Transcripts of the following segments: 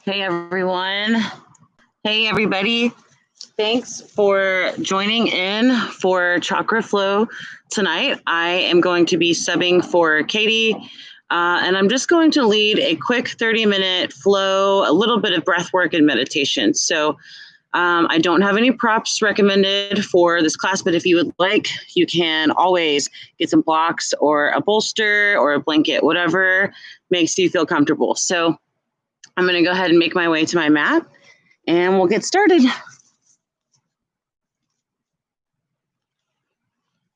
Hey everyone. Hey everybody. Thanks for joining in for Chakra Flow tonight. I am going to be subbing for Katie, and I'm just going to lead a quick 30-minute flow, a little bit of breath work and meditation. So I don't have any props recommended for this class, but if you would like, you can always get some blocks or a bolster or a blanket, whatever makes you feel comfortable. So I'm going to go ahead and make my way to my mat and we'll get started.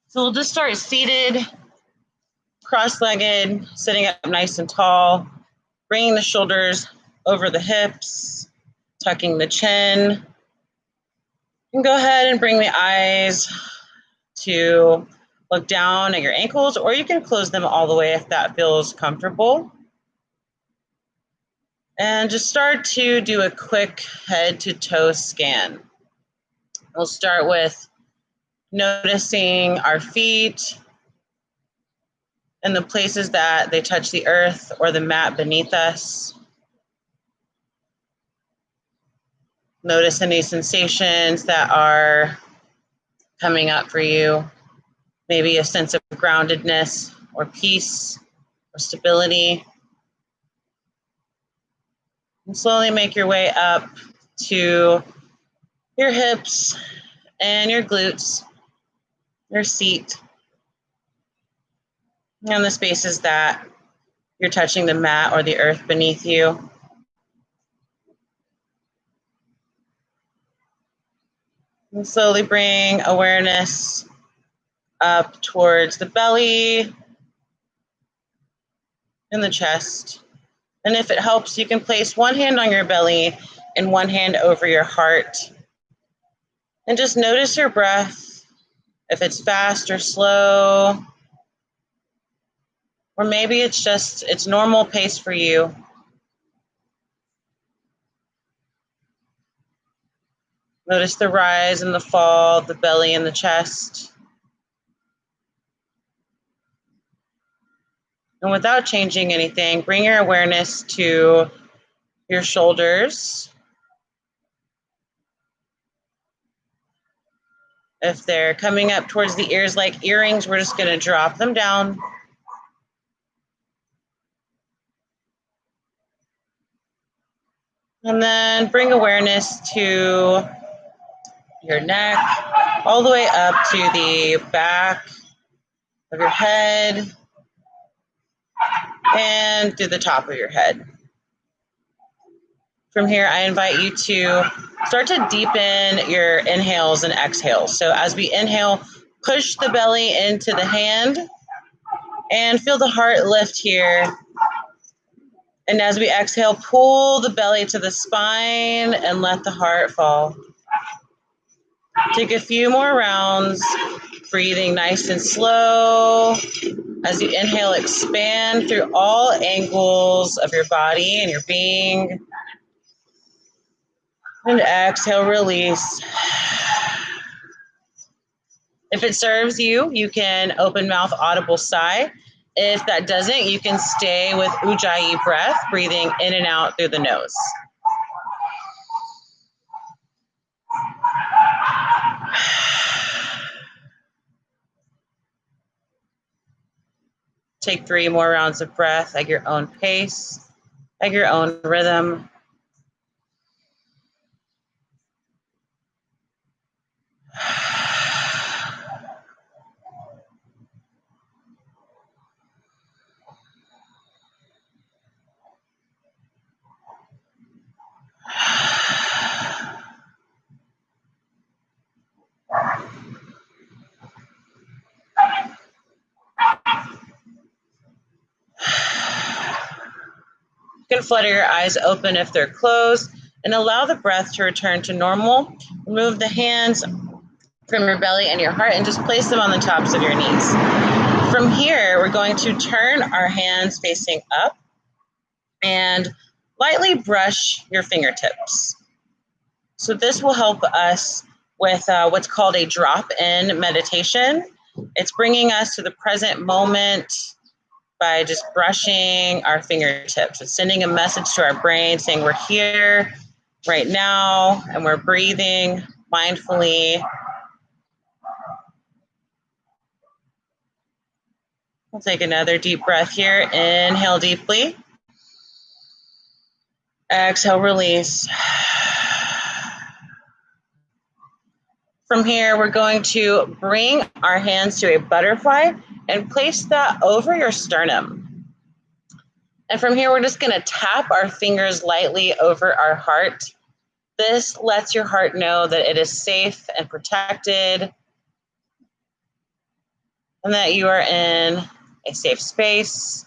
So we'll just start seated, cross-legged, sitting up nice and tall, bringing the shoulders over the hips, tucking the chin. And go ahead and bring the eyes to look down at your ankles, or you can close them all the way if that feels comfortable. And just start to do a quick head to toe scan. We'll start with noticing our feet and the places that they touch the earth or the mat beneath us. Notice any sensations that are coming up for you. Maybe a sense of groundedness or peace or stability. And slowly make your way up to your hips and your glutes, your seat, and the spaces that you're touching the mat or the earth beneath you. And slowly bring awareness up towards the belly and the chest. And if it helps, you can place one hand on your belly and one hand over your heart. And just notice your breath, if it's fast or slow, or maybe it's normal pace for you. Notice the rise and the fall of the belly and the chest. And without changing anything, bring your awareness to your shoulders. If they're coming up towards the ears like earrings, we're just going to drop them down. And then bring awareness to your neck, all the way up to the back of your head and to the top of your head. From here, I invite you to start to deepen your inhales and exhales. So as we inhale, push the belly into the hand and feel the heart lift here. And as we exhale, pull the belly to the spine and let the heart fall. Take a few more rounds, breathing nice and slow. As you inhale, expand through all angles of your body and your being. And exhale, release. If it serves you, you can open mouth, audible sigh. If that doesn't, you can stay with Ujjayi breath, breathing in and out through the nose. Take 3 more rounds of breath at your own pace, at your own rhythm. You can flutter your eyes open if they're closed and allow the breath to return to normal. Remove the hands from your belly and your heart and just place them on the tops of your knees. From here, we're going to turn our hands facing up and lightly brush your fingertips. So this will help us with what's called a drop-in meditation. It's bringing us to the present moment, by just brushing our fingertips. It's sending a message to our brain saying we're here right now and we're breathing mindfully. We'll take another deep breath here. Inhale deeply. Exhale, release. From here, we're going to bring our hands to a butterfly and place that over your sternum. And from here, we're just going to tap our fingers lightly over our heart. This lets your heart know that it is safe and protected and that you are in a safe space,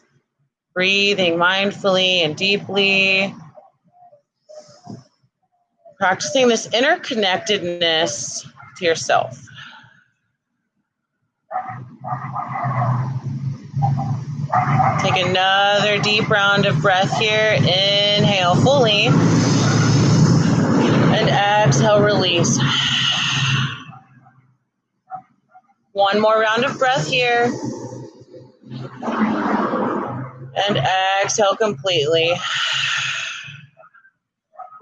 breathing mindfully and deeply, practicing this interconnectedness to yourself. Take another deep round of breath here. Inhale fully. And exhale, release. One more round of breath here. And exhale completely.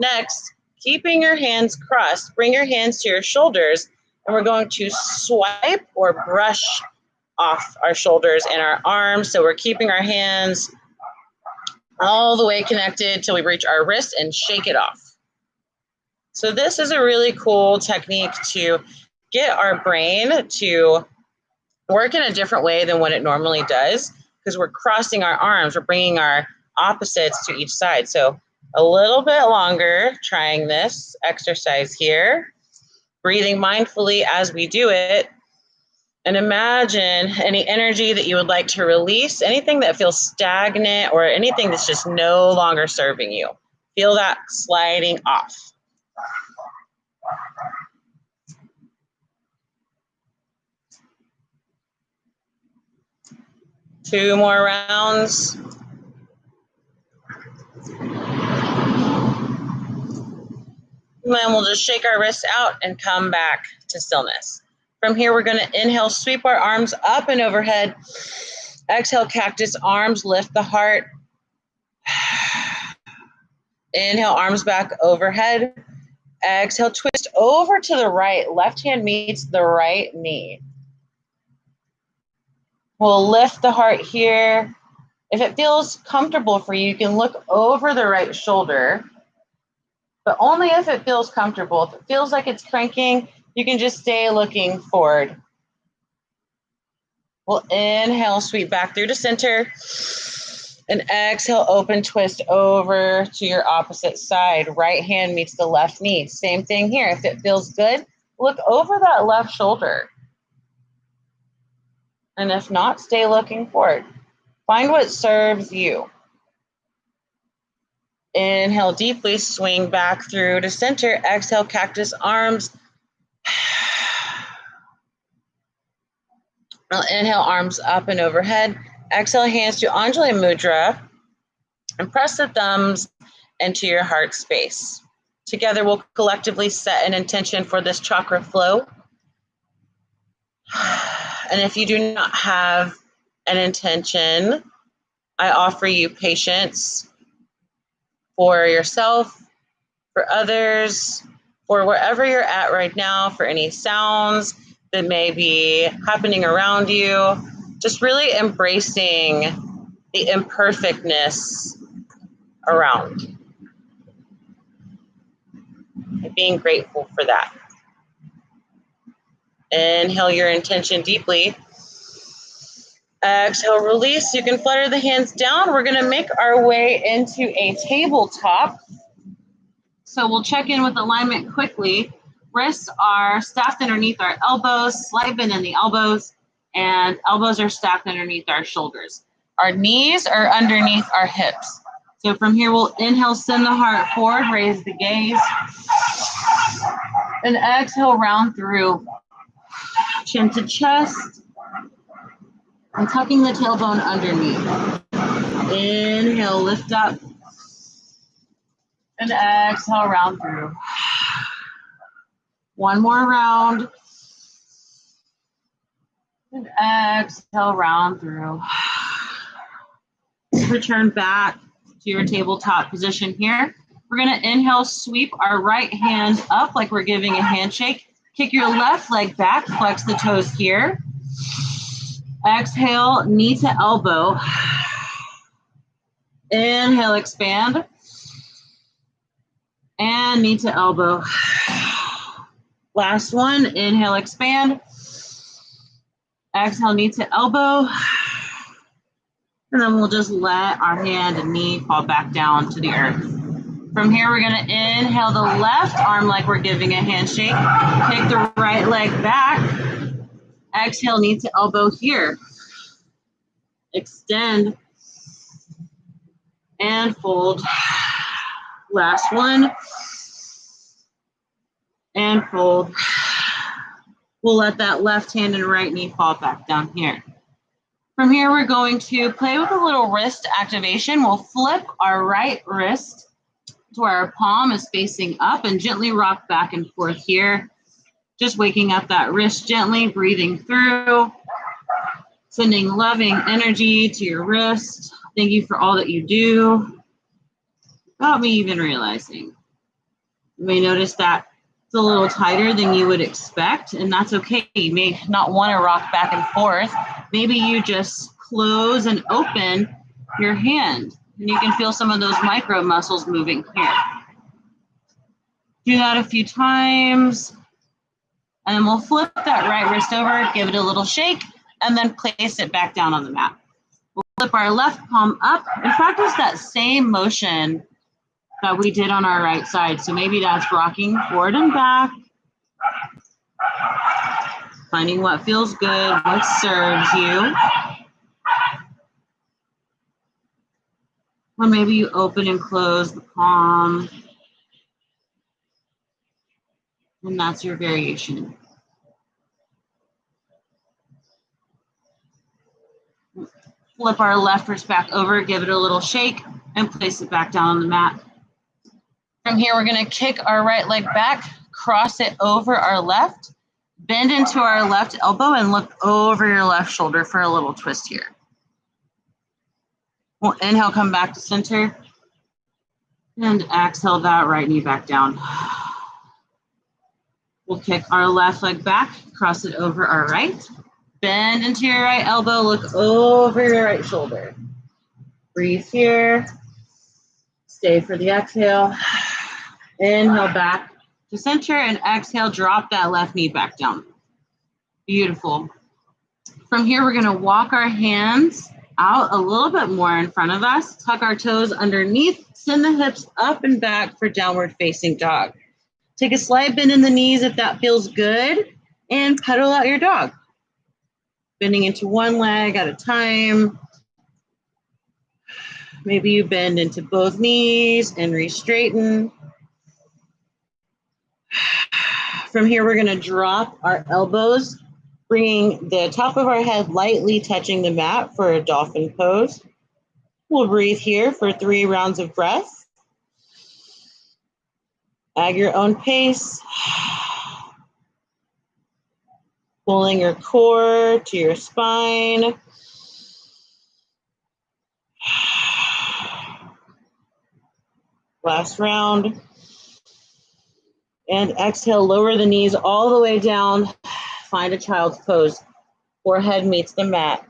Next, keeping your hands crossed, bring your hands to your shoulders, and we're going to swipe or brush off our shoulders and our arms. So we're keeping our hands all the way connected till we reach our wrist and shake it off. So this is a really cool technique to get our brain to work in a different way than what it normally does, because we're crossing our arms, we're bringing our opposites to each side. So a little bit longer trying this exercise here, breathing mindfully as we do it. And imagine any energy that you would like to release, anything that feels stagnant or anything that's just no longer serving you. Feel that sliding off. Two more rounds. And then we'll just shake our wrists out and come back to stillness. From here, we're going to inhale, sweep our arms up and overhead. Exhale, cactus arms, lift the heart. Inhale, arms back overhead. Exhale, twist over to the right. Left hand meets the right knee. We'll lift the heart here. If it feels comfortable for you, you can look over the right shoulder, but only if it feels comfortable. If it feels like it's cranking, you can just stay looking forward. We'll inhale, sweep back through to center. And exhale, open, twist over to your opposite side. Right hand meets the left knee. Same thing here. If it feels good, look over that left shoulder. And if not, stay looking forward. Find what serves you. Inhale deeply, swing back through to center. Exhale, cactus arms. Inhale, arms up and overhead. Exhale, hands to Anjali Mudra. And press the thumbs into your heart space. Together, we'll collectively set an intention for this chakra flow. And if you do not have an intention, I offer you patience for yourself, for others, for wherever you're at right now, for any sounds that may be happening around you. Just really embracing the imperfectness around and being grateful for that. Inhale your intention deeply. Exhale, release. You can flutter the hands down. We're going to make our way into a tabletop. So we'll check in with alignment quickly. Wrists are stacked underneath our elbows, slight bend in the elbows, and elbows are stacked underneath our shoulders. Our knees are underneath our hips. So from here, we'll inhale, send the heart forward, raise the gaze. And exhale, round through. Chin to chest. And tucking the tailbone underneath. Inhale, lift up. And exhale, round through. One more round. And exhale, round through. return back to your tabletop position here. We're going to inhale, sweep our right hand up like we're giving a handshake. Kick your left leg back, flex the toes here. Exhale, knee to elbow. Inhale, expand. And knee to elbow. Last one, inhale, expand. Exhale, knee to elbow. And then we'll just let our hand and knee fall back down to the earth. From here, we're gonna inhale the left arm like we're giving a handshake. Kick the right leg back. Exhale, knee to elbow here. Extend and fold. Last one. And fold. We'll let that left hand and right knee fall back down here. From here, we're going to play with a little wrist activation. We'll flip our right wrist to where our palm is facing up and gently rock back and forth here. Just waking up that wrist gently, breathing through, sending loving energy to your wrist. Thank you for all that you do, without me even realizing. You may notice that it's a little tighter than you would expect, and that's okay. You may not want to rock back and forth. Maybe you just close and open your hand, and you can feel some of those micro muscles moving here. Do that a few times, and then we'll flip that right wrist over, give it a little shake, and then place it back down on the mat. We'll flip our left palm up and practice that same motion that we did on our right side. So maybe that's rocking forward and back, finding what feels good, what serves you. Or maybe you open and close the palm, and that's your variation. Flip our left wrist back over, give it a little shake, and place it back down on the mat. From here, we're going to kick our right leg back, cross it over our left, bend into our left elbow, and look over your left shoulder for a little twist here. We'll inhale, come back to center, and exhale that right knee back down. We'll kick our left leg back, cross it over our right, bend into your right elbow, look over your right shoulder. Breathe here. Stay for the exhale. Inhale back to center and exhale, drop that left knee back down. Beautiful. From here, we're gonna walk our hands out a little bit more in front of us, tuck our toes underneath, send the hips up and back for downward facing dog. Take a slight bend in the knees if that feels good, and pedal out your dog. Bending into one leg at a time. Maybe you bend into both knees and re-straighten. From here, we're going to drop our elbows, bringing the top of our head lightly touching the mat for a dolphin pose. We'll breathe here for 3 rounds of breath. At your own pace. Pulling your core to your spine. Last round. And exhale, lower the knees all the way down. Find a child's pose. Forehead meets the mat.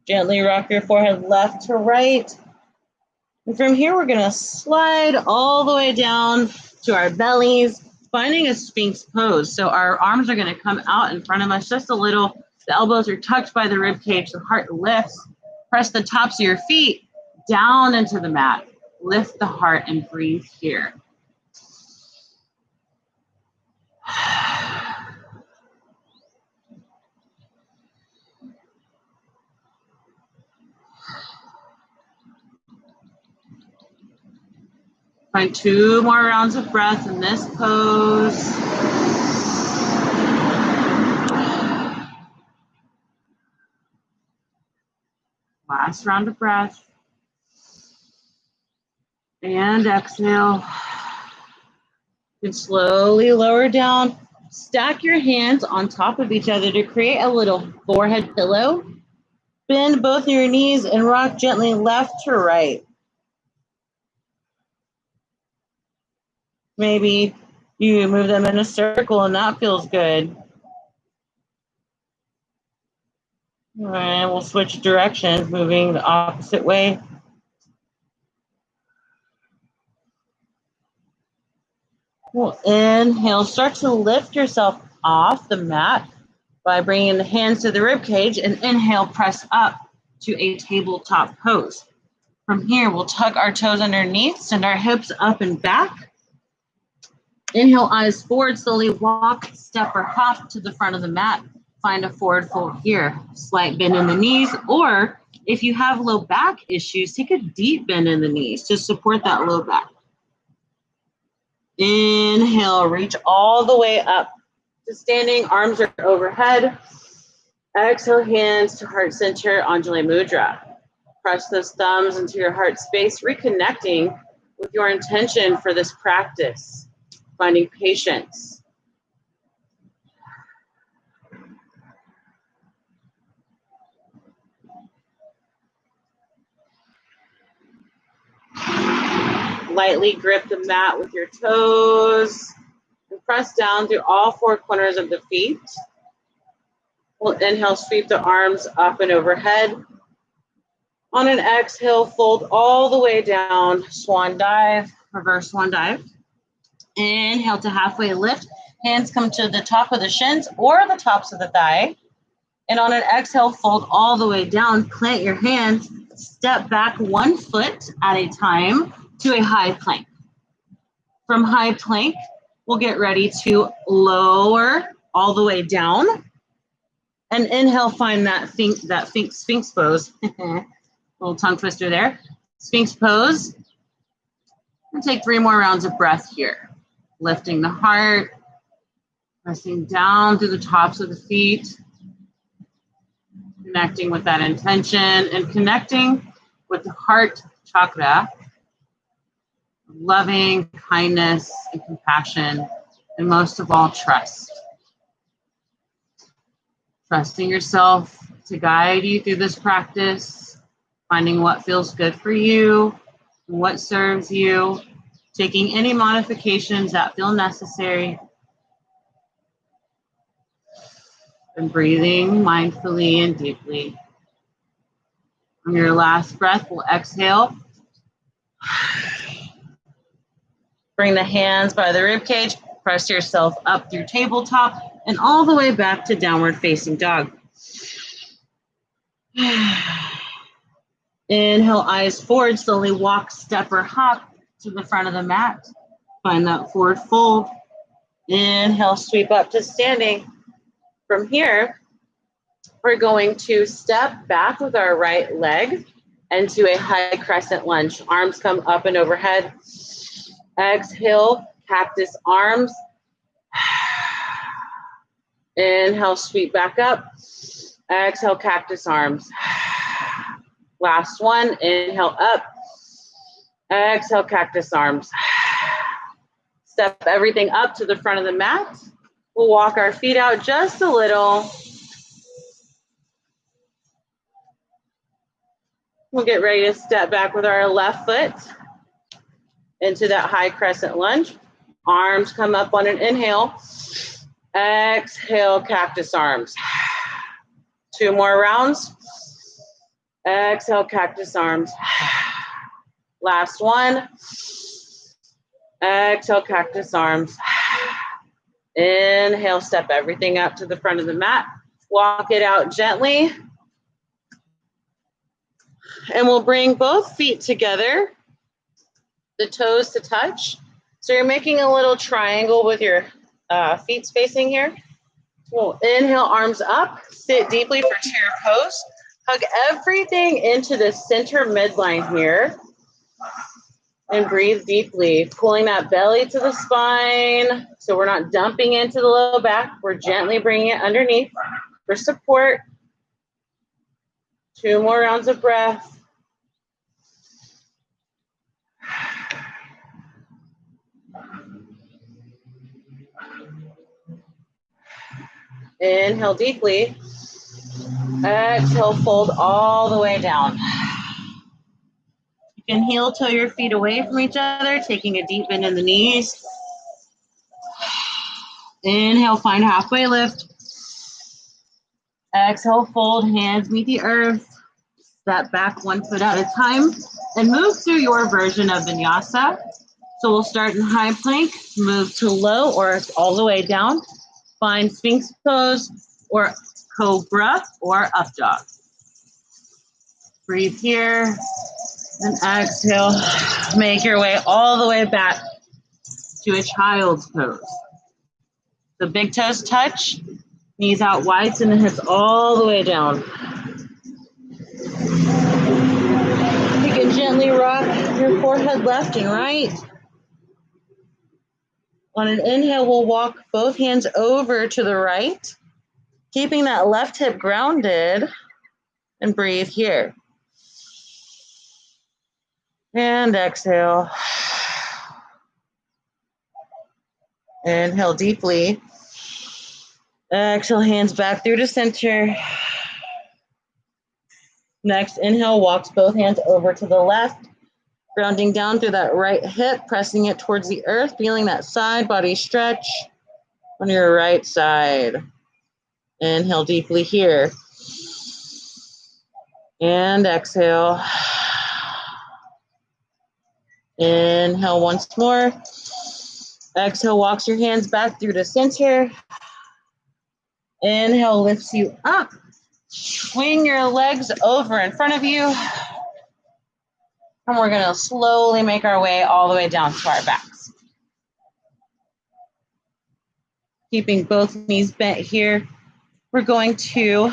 Gently rock your forehead left to right. And from here, we're going to slide all the way down to our bellies, finding a Sphinx pose. So our arms are going to come out in front of us just a little. The elbows are tucked by the rib cage. The heart lifts. Press the tops of your feet down into the mat. Lift the heart and breathe here. Find 2 more rounds of breath in this pose. Last round of breath. And exhale. And slowly lower down. Stack your hands on top of each other to create a little forehead pillow. Bend both of your knees and rock gently left to right. Maybe you move them in a circle and that feels good. All right, we'll switch directions, moving the opposite way. We'll inhale, start to lift yourself off the mat by bringing the hands to the rib cage, and inhale, press up to a tabletop pose. From here, we'll tuck our toes underneath, send our hips up and back. Inhale, eyes forward, slowly walk, step, or hop to the front of the mat. Find a forward fold here. Slight bend in the knees, or if you have low back issues, take a deep bend in the knees to support that low back. Inhale, reach all the way up to standing, arms are overhead. Exhale, hands to heart center, Anjali Mudra. Press those thumbs into your heart space, reconnecting with your intention for this practice, finding patience. Lightly grip the mat with your toes and press down through all four corners of the feet. We'll inhale, sweep the arms up and overhead. On an exhale, fold all the way down, swan dive, reverse swan dive. Inhale to halfway lift. Hands come to the top of the shins or the tops of the thigh. And on an exhale, fold all the way down, plant your hands, step back 1 foot at a time to a high plank. From high plank, we'll get ready to lower all the way down. And inhale, find that Sphinx Pose. Little tongue twister there. Sphinx Pose. And take 3 more rounds of breath here. Lifting the heart, pressing down through the tops of the feet, connecting with that intention and connecting with the heart chakra, loving kindness and compassion, and most of all, trust. Trusting yourself to guide you through this practice, finding what feels good for you, what serves you, taking any modifications that feel necessary, and breathing mindfully and deeply. On your last breath, we'll exhale. Bring the hands by the rib cage, press yourself up through tabletop and all the way back to downward facing dog. Inhale, eyes forward, slowly walk, step, or hop to the front of the mat. Find that forward fold. Inhale, sweep up to standing. From here, we're going to step back with our right leg into a high crescent lunge. Arms come up and overhead. Exhale, cactus arms. Inhale, sweep back up. Exhale, cactus arms. Last one, inhale up. Exhale, cactus arms. Step everything up to the front of the mat. We'll walk our feet out just a little. We'll get ready to step back with our left foot into that high crescent lunge. Arms come up on an inhale. Exhale, cactus arms. 2 more rounds. Exhale, cactus arms. Last one. Exhale, cactus arms. Inhale, step everything up to the front of the mat. Walk it out gently. And we'll bring both feet together, the toes to touch. So you're making a little triangle with your feet spacing here. We'll inhale, arms up, sit deeply for chair pose. Hug everything into the center midline here. And breathe deeply, pulling that belly to the spine. So we're not dumping into the low back. We're gently bringing it underneath for support. 2 more rounds of breath. Inhale deeply. Exhale, fold all the way down. You can heel toe your feet away from each other, taking a deep bend in the knees. Inhale, find halfway lift. Exhale, fold, hands meet the earth. Step back 1 foot at a time and move through your version of vinyasa. So we'll start in high plank, move to low or all the way down. Find Sphinx Pose or Cobra or Up Dog. Breathe here and exhale. Make your way all the way back to a Child's Pose. The big toes touch, knees out wide, and the hips all the way down. You can gently rock your forehead left and right. On an inhale, we'll walk both hands over to the right, keeping that left hip grounded, and breathe here. And exhale. Inhale deeply. Exhale, hands back through to center. Next, inhale, walks both hands over to the left, grounding down through that right hip, pressing it towards the earth, feeling that side body stretch on your right side. Inhale deeply here. And exhale. Inhale once more. Exhale, walks your hands back through to center. Inhale, lifts you up. Swing your legs over in front of you. And we're going to slowly make our way all the way down to our backs. Keeping both knees bent here. We're going to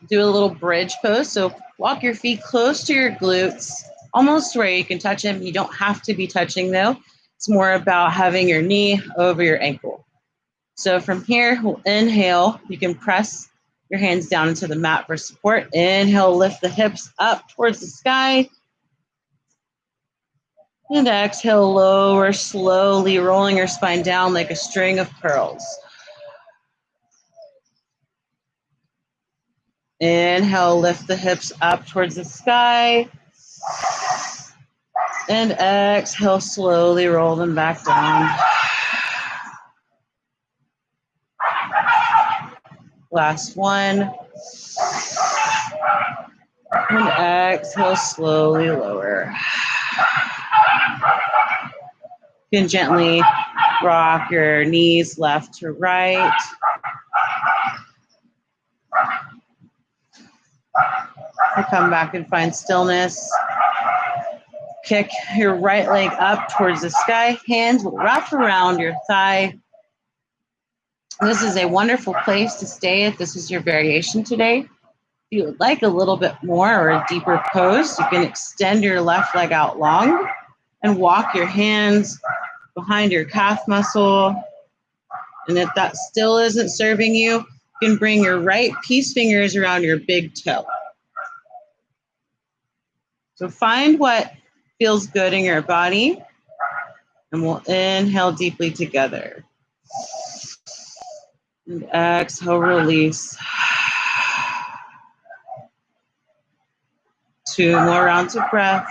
do a little bridge pose. So walk your feet close to your glutes, almost where you can touch them. You don't have to be touching though. It's more about having your knee over your ankle. So from here, we'll inhale. You can press your hands down into the mat for support. Inhale, lift the hips up towards the sky. And exhale, lower slowly, rolling your spine down like a string of pearls. Inhale, lift the hips up towards the sky. And exhale, slowly roll them back down. Last one. And exhale, slowly lower. You can gently rock your knees left to right. So come back and find stillness. Kick your right leg up towards the sky. Hands will wrap around your thigh. This is a wonderful place to stay at. This is your variation today. If you would like a little bit more or a deeper pose, you can extend your left leg out long and walk your hands behind your calf muscle. And if that still isn't serving you, you can bring your right peace fingers around your big toe. So find what feels good in your body, and we'll inhale deeply together. And exhale, release. 2 more rounds of breath.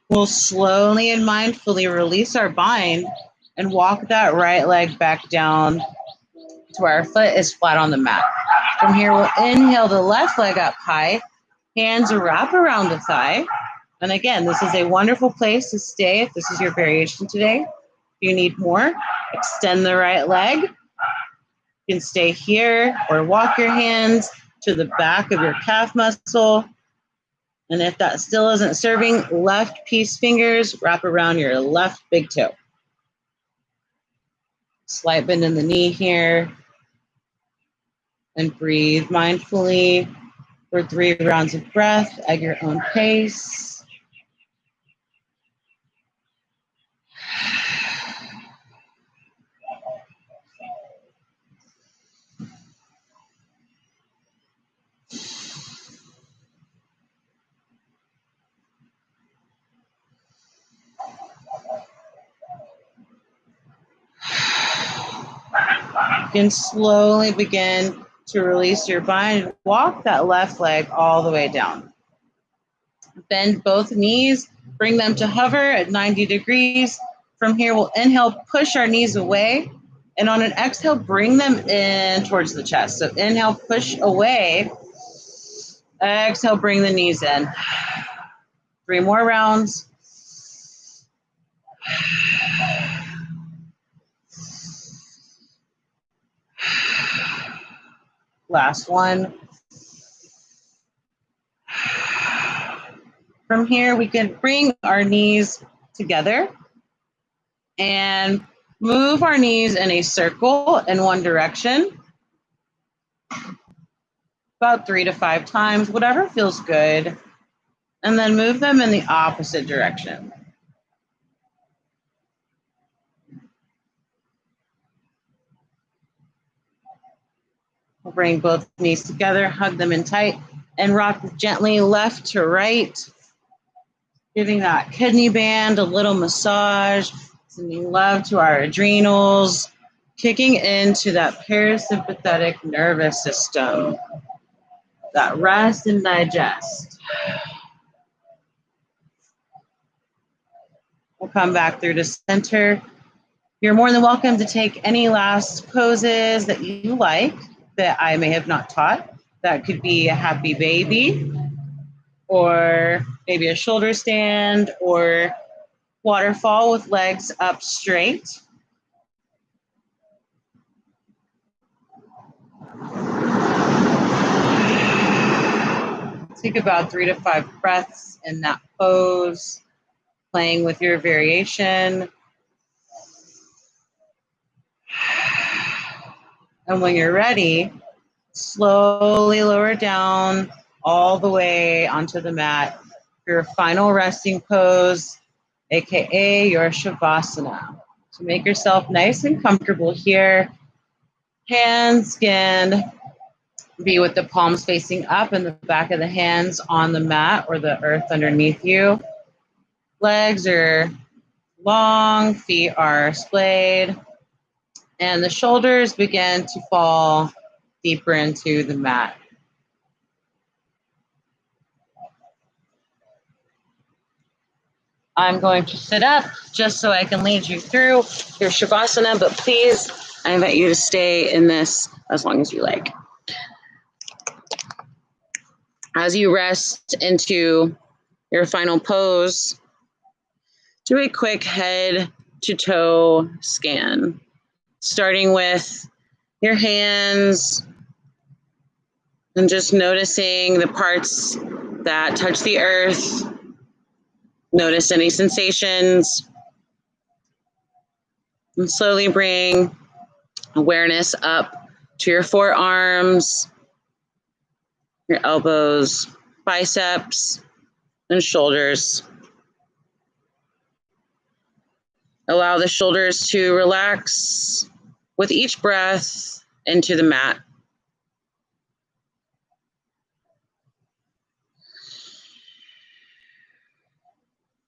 We'll slowly and mindfully release our bind and walk that right leg back down to where our foot is flat on the mat. From here, we'll inhale the left leg up high, hands wrap around the thigh. And again, this is a wonderful place to stay if this is your variation today. If you need more, extend the right leg. You can stay here or walk your hands to the back of your calf muscle. And if that still isn't serving, left peace fingers wrap around your left big toe. Slight bend in the knee here. And breathe mindfully for 3 rounds of breath at your own pace. can slowly begin to release your bind. Walk that left leg all the way down. Bend both knees, bring them to hover at 90 degrees. From here, we'll inhale, push our knees away. And on an exhale, bring them in towards the chest. So inhale, push away. Exhale, bring the knees in. 3 more rounds. Last one. From here, we can bring our knees together and move our knees in a circle in one direction. About 3 to 5 times, whatever feels good. And then move them in the opposite direction. We'll bring both knees together, hug them in tight, and rock gently left to right, giving that kidney band a little massage, sending love to our adrenals, kicking into that parasympathetic nervous system, that rest and digest. We'll come back through to center. You're more than welcome to take any last poses that you like that I may have not taught. That could be a happy baby, or maybe a shoulder stand, or waterfall with legs up straight. Take about 3 to 5 breaths in that pose, playing with your variation. And when you're ready, slowly lower down all the way onto the mat for your final resting pose, aka your Shavasana. So make yourself nice and comfortable here. Hands can be with the palms facing up and the back of the hands on the mat or the earth underneath you. Legs are long, feet are splayed, and the shoulders begin to fall deeper into the mat. I'm going to sit up just so I can lead you through your Shavasana, but please, I invite you to stay in this as long as you like. As you rest into your final pose, do a quick head to toe scan, starting with your hands and just noticing the parts that touch the earth. Notice any sensations, and slowly bring awareness up to your forearms, your elbows, biceps, and shoulders. Allow the shoulders to relax with each breath into the mat.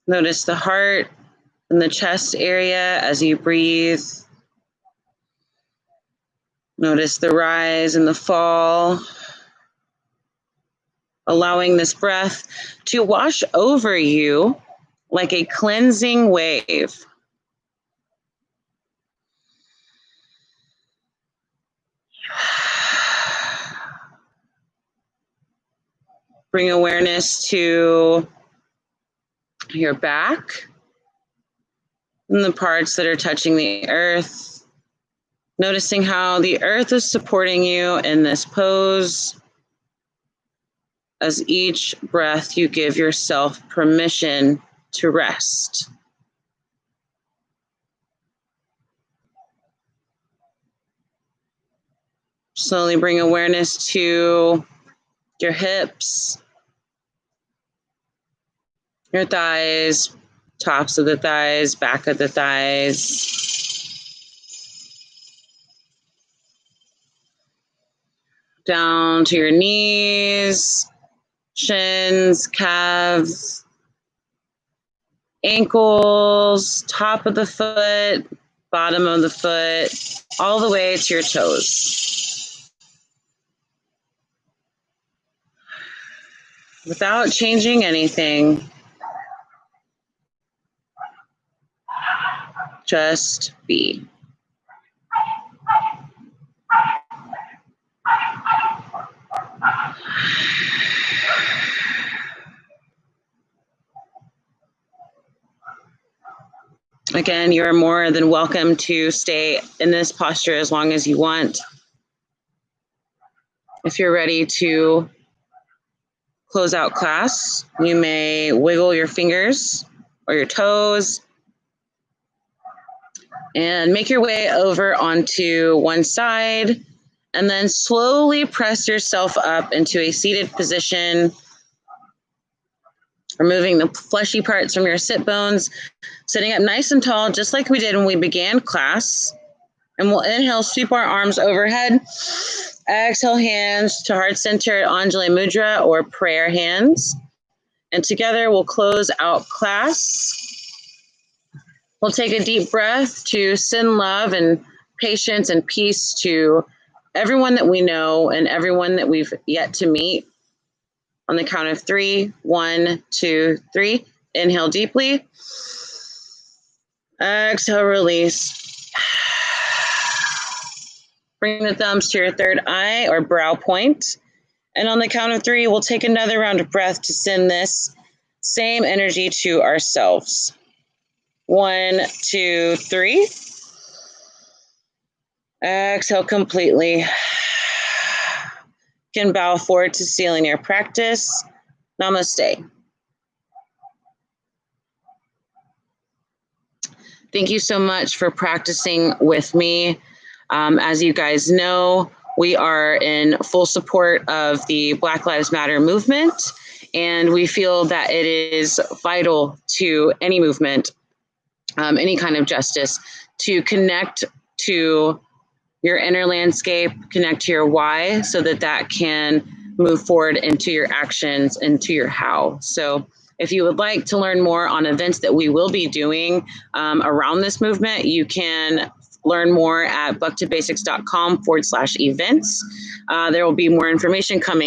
Notice the heart and the chest area as you breathe. Notice the rise and the fall. Allowing this breath to wash over you like a cleansing wave. Bring awareness to your back and the parts that are touching the earth. Noticing how the earth is supporting you in this pose. As each breath, you give yourself permission to rest. Slowly bring awareness to your hips, your thighs, tops of the thighs, back of the thighs. Down to your knees, shins, calves, ankles, top of the foot, bottom of the foot, all the way to your toes. Without changing anything, just be. Again, you're more than welcome to stay in this posture as long as you want. If you're ready to close out class, you may wiggle your fingers or your toes and make your way over onto one side, and then slowly press yourself up into a seated position, removing the fleshy parts from your sit bones, sitting up nice and tall, just like we did when we began class. And we'll inhale, sweep our arms overhead. Exhale, hands to heart center, Anjali Mudra or prayer hands. And together we'll close out class. We'll take a deep breath to send love and patience and peace to everyone that we know and everyone that we've yet to meet. On the count of 3, 1, 2, 3. Inhale deeply. Exhale, release. Bring the thumbs to your third eye or brow point. And on the count of 3, we'll take another round of breath to send this same energy to ourselves. 1, 2, 3. Exhale completely. You can bow forward to seal in your practice. Namaste. Thank you so much for practicing with me. As you guys know, we are in full support of the Black Lives Matter movement, and we feel that it is vital to any movement, any kind of justice, to connect to your inner landscape, connect to your why, so that that can move forward into your actions, into your how. So if you would like to learn more on events that we will be doing around this movement, you can learn more at bucktobasics.com/events. There will be more information coming